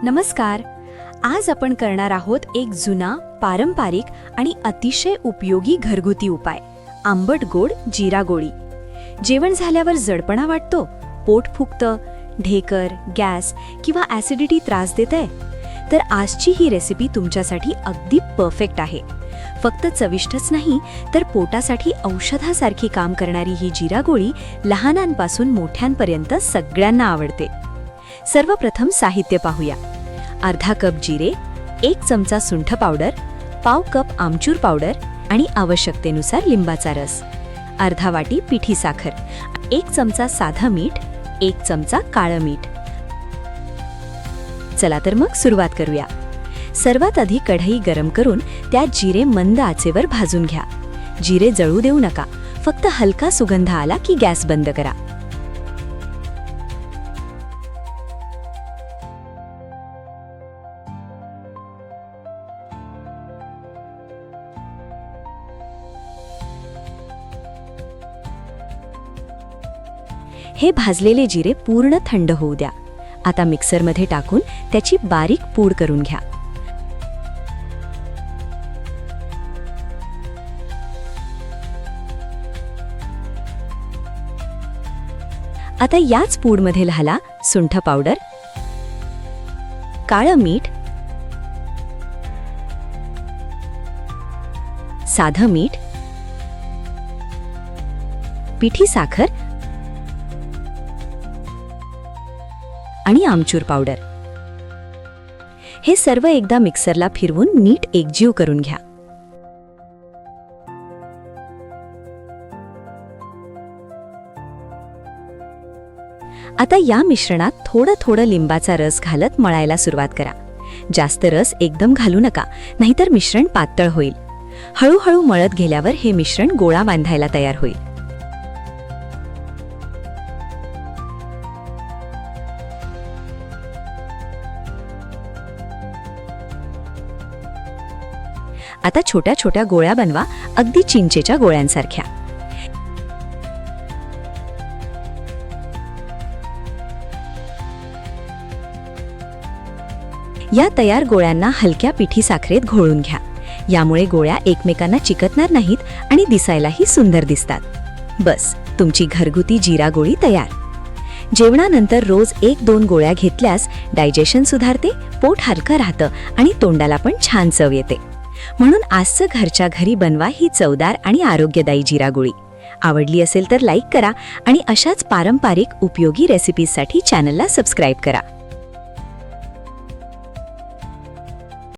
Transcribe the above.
नमस्कार. आज आपण करणार आहोत एक जुना, पारंपरिक आणि अतिशय उपयोगी घरगुती उपाय, आंबट गोड जिरा गोळी. जेवण झाल्यावर जडपणा वाटतो, पोट फुगतं, ढेकर, गॅस किंवा ॲसिडिटी त्रास देते? तर आजची ही रेसिपी तुमच्यासाठी अगदी परफेक्ट आहे. फक्त चविष्टच नाही तर पोटासाठी औषधासारखी काम करणारी ही जिरा गोळी लहानांपासून मोठ्यांपर्यंत सगळ्यांना आवडते. सर्वप्रथम साहित्य पाहूया. अर्धा कप जिरे, 1 चमचा सुंठ पावडर, पाव कप आमचूर पावडर आणि आवश्यकतेनुसार लिंबाचा रस, अर्धा वाटी पिठी साखर, 1 चमचा साधं मीठ, 1 चमचा काळं मीठ. चला तर मग सुरुवात करूया. सर्वात आधी कढई गरम करून त्यात जिरे मंद आचेवर भाजून घ्या. जिरे जळू देऊ नका, फक्त हलका सुगंध आला की गॅस बंद करा. हे भाजलेले जिरे पूर्ण थंड होऊ द्या. आता मिक्सरमध्ये टाकून त्याची बारीक पूड करून घ्या. आता याच पूडमध्ये घाला सुंठ पावडर, काळं मीठ, साधं मीठ, पिठी साखर आणि आमचूर पावडर. हे सर्व एकदा मिक्सरला फिरवून नीट एकजीव करून घ्या. आता या मिश्रणात थोडं थोडं लिंबाचा रस घालत मळायला सुरुवात करा. जास्त रस एकदम घालू नका, नाहीतर मिश्रण पातळ होईल. हळूहळू मळत गेल्यावर हे मिश्रण गोळा बांधायला तयार होईल. आता छोट्या छोट्या गोळ्या बनवा, अगदी चिंचेच्या गोळ्यांसारख्या. या तयार गोळ्यांना हलक्या पिठी साखरेत घोळून घ्या. यामुळे गोळ्या एकमेकांना चिकटणार नाहीत आणि दिसायलाही सुंदर दिसतात. बस, तुमची घरगुती जिरा गोळी तयार. जेवणानंतर रोज 1-2 गोळ्या घेतल्यास डायजेशन सुधारते, पोट हलकं राहतं आणि तोंडाला पण छान चव येते. म्हणून आजचं घरच्या घरी बनवा ही चवदार आणि आरोग्यदायी जिरा गोळी. आवडली असेल तर लाईक करा आणि अशाच पारंपरिक उपयोगी रेसिपीजसाठी चॅनलला सबस्क्राईब करा.